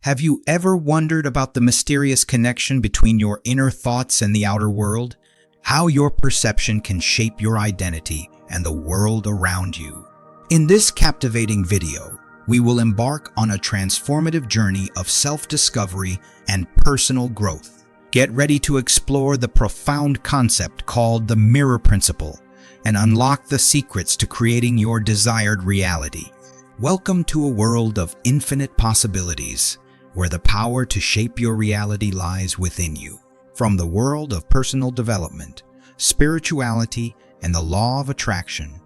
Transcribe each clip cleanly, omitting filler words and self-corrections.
Have you ever wondered about the mysterious connection between your inner thoughts and the outer world? How your perception can shape your identity and the world around you? In this captivating video, we will embark on a transformative journey of self-discovery and personal growth. Get ready to explore the profound concept called the mirror principle and unlock the secrets to creating your desired reality. Welcome to a world of infinite possibilities, where the power to shape your reality lies within you. From the world of personal development, spirituality, and the law of attraction,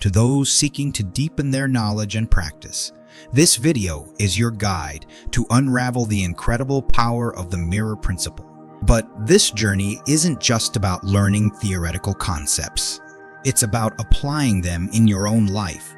to those seeking to deepen their knowledge and practice, this video is your guide to unravel the incredible power of the mirror principle. But this journey isn't just about learning theoretical concepts. It's about applying them in your own life,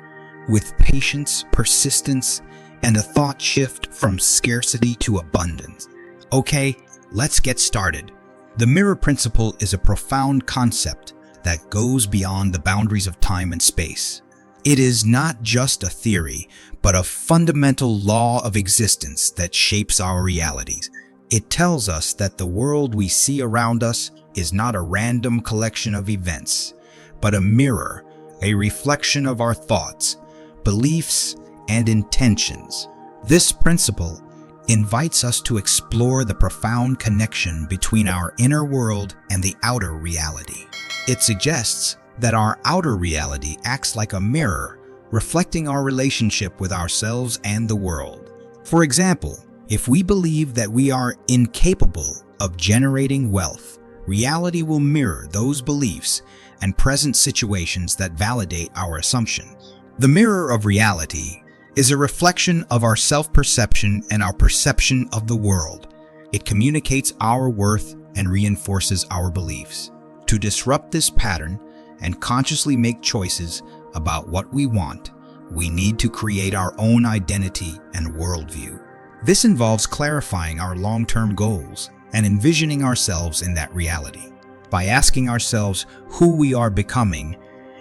with patience, persistence, and a thought shift from scarcity to abundance. Okay, let's get started. The mirror principle is a profound concept that goes beyond the boundaries of time and space. It is not just a theory, but a fundamental law of existence that shapes our realities. It tells us that the world we see around us is not a random collection of events, but a mirror, a reflection of our thoughts, beliefs, and intentions. This principle invites us to explore the profound connection between our inner world and the outer reality. It suggests that our outer reality acts like a mirror, reflecting our relationship with ourselves and the world. For example, if we believe that we are incapable of generating wealth, reality will mirror those beliefs and present situations that validate our assumption. The mirror of reality is a reflection of our self-perception and our perception of the world. It communicates our worth and reinforces our beliefs. To disrupt this pattern and consciously make choices about what we want, we need to create our own identity and worldview. This involves clarifying our long-term goals and envisioning ourselves in that reality. By asking ourselves who we are becoming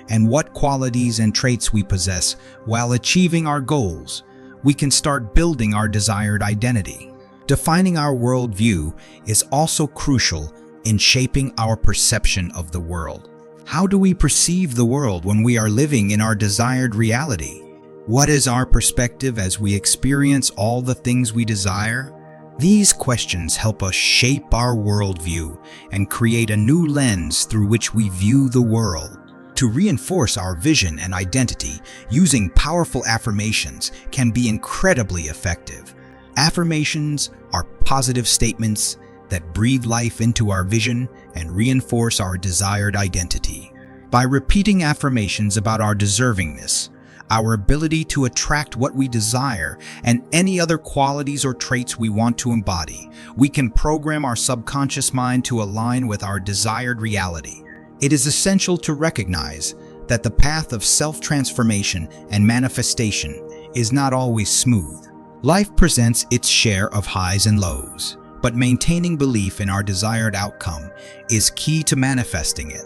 and what qualities and traits we possess while achieving our goals, we can start building our desired identity. Defining our worldview is also crucial in shaping our perception of the world. How do we perceive the world when we are living in our desired reality? What is our perspective as we experience all the things we desire? These questions help us shape our worldview and create a new lens through which we view the world. To reinforce our vision and identity, using powerful affirmations can be incredibly effective. Affirmations are positive statements that breathe life into our vision and reinforce our desired identity. By repeating affirmations about our deservingness, our ability to attract what we desire, and any other qualities or traits we want to embody, we can program our subconscious mind to align with our desired reality. It is essential to recognize that the path of self-transformation and manifestation is not always smooth. Life presents its share of highs and lows, but maintaining belief in our desired outcome is key to manifesting it.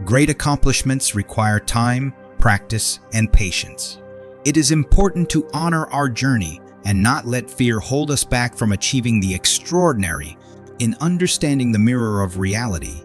Great accomplishments require time, practice, and patience. It is important to honor our journey and not let fear hold us back from achieving the extraordinary. In understanding the mirror of reality,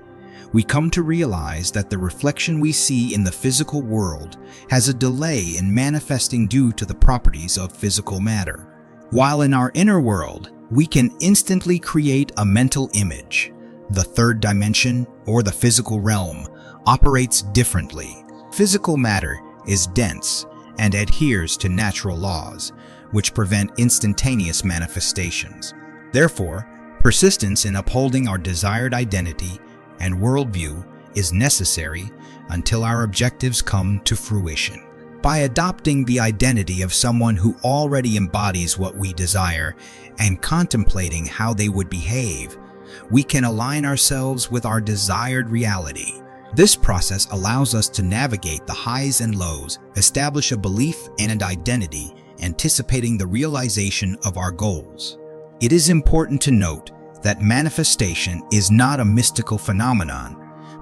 we come to realize that the reflection we see in the physical world has a delay in manifesting due to the properties of physical matter. While in our inner world, we can instantly create a mental image. The third dimension, or the physical realm, operates differently. Physical matter is dense and adheres to natural laws, which prevent instantaneous manifestations. Therefore, persistence in upholding our desired identity and worldview is necessary until our objectives come to fruition. By adopting the identity of someone who already embodies what we desire and contemplating how they would behave, we can align ourselves with our desired reality. This process allows us to navigate the highs and lows, establish a belief and an identity, anticipating the realization of our goals. It is important to note that manifestation is not a mystical phenomenon,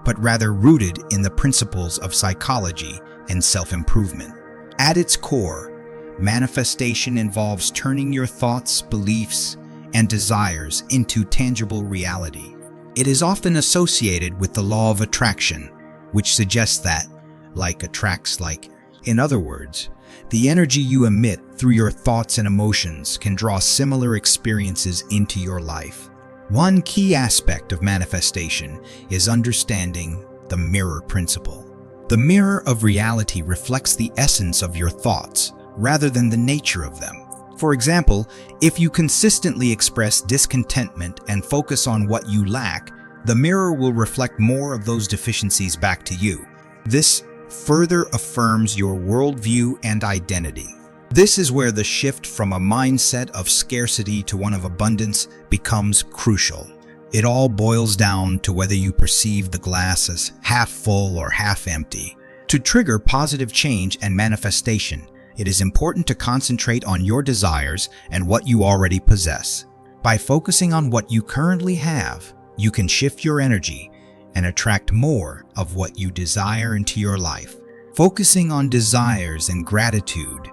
but rather rooted in the principles of psychology and self-improvement. At its core, manifestation involves turning your thoughts, beliefs, and desires into tangible reality. It is often associated with the law of attraction, which suggests that like attracts like. In other words, the energy you emit through your thoughts and emotions can draw similar experiences into your life. One key aspect of manifestation is understanding the mirror principle. The mirror of reality reflects the essence of your thoughts rather than the nature of them. For example, if you consistently express discontentment and focus on what you lack, the mirror will reflect more of those deficiencies back to you. This further affirms your worldview and identity. This is where the shift from a mindset of scarcity to one of abundance becomes crucial. It all boils down to whether you perceive the glass as half full or half empty. To trigger positive change and manifestation, it is important to concentrate on your desires and what you already possess. By focusing on what you currently have, you can shift your energy and attract more of what you desire into your life. Focusing on desires and gratitude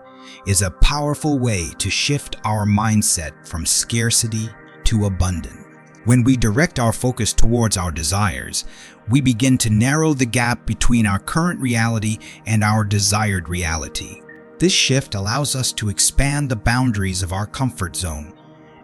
is a powerful way to shift our mindset from scarcity to abundance. When we direct our focus towards our desires, we begin to narrow the gap between our current reality and our desired reality. This shift allows us to expand the boundaries of our comfort zone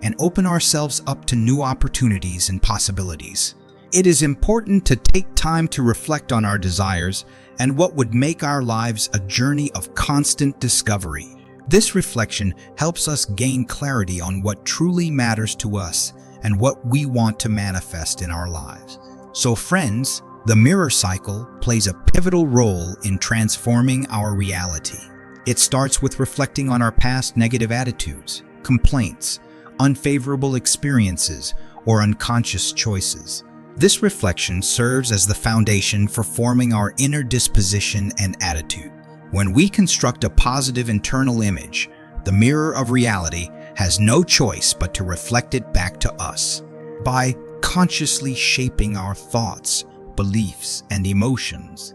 and open ourselves up to new opportunities and possibilities. It is important to take time to reflect on our desires and what would make our lives a journey of constant discovery. This reflection helps us gain clarity on what truly matters to us and what we want to manifest in our lives. So friends, the mirror cycle plays a pivotal role in transforming our reality. It starts with reflecting on our past negative attitudes, complaints, unfavorable experiences, or unconscious choices. This reflection serves as the foundation for forming our inner disposition and attitude. When we construct a positive internal image, the mirror of reality has no choice but to reflect it back to us. By consciously shaping our thoughts, beliefs, and emotions,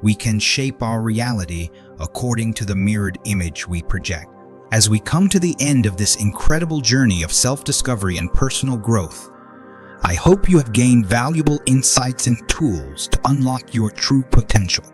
we can shape our reality according to the mirrored image we project. As we come to the end of this incredible journey of self-discovery and personal growth, I hope you have gained valuable insights and tools to unlock your true potential.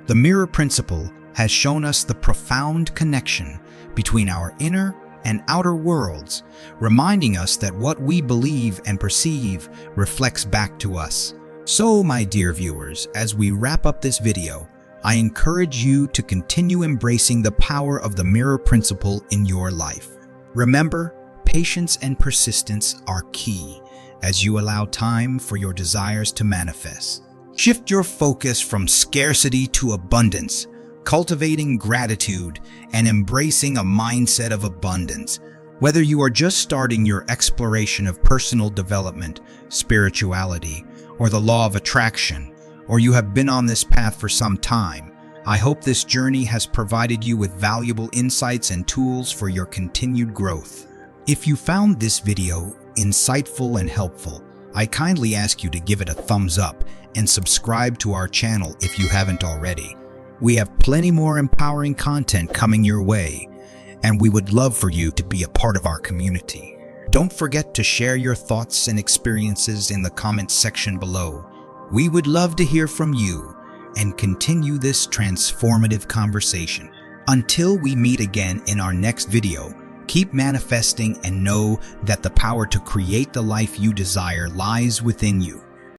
The mirror principle has shown us the profound connection between our inner and outer worlds, reminding us that what we believe and perceive reflects back to us. So, my dear viewers, as we wrap up this video, I encourage you to continue embracing the power of the mirror principle in your life. Remember, patience and persistence are key as you allow time for your desires to manifest. Shift your focus from scarcity to abundance, cultivating gratitude and embracing a mindset of abundance. Whether you are just starting your exploration of personal development, spirituality, or the law of attraction, or you have been on this path for some time, I hope this journey has provided you with valuable insights and tools for your continued growth. If you found this video insightful and helpful, I kindly ask you to give it a thumbs up and subscribe to our channel if you haven't already. We have plenty more empowering content coming your way, and we would love for you to be a part of our community. Don't forget to share your thoughts and experiences in the comments section below. We would love to hear from you and continue this transformative conversation. Until we meet again in our next video, keep manifesting and know that the power to create the life you desire lies within you.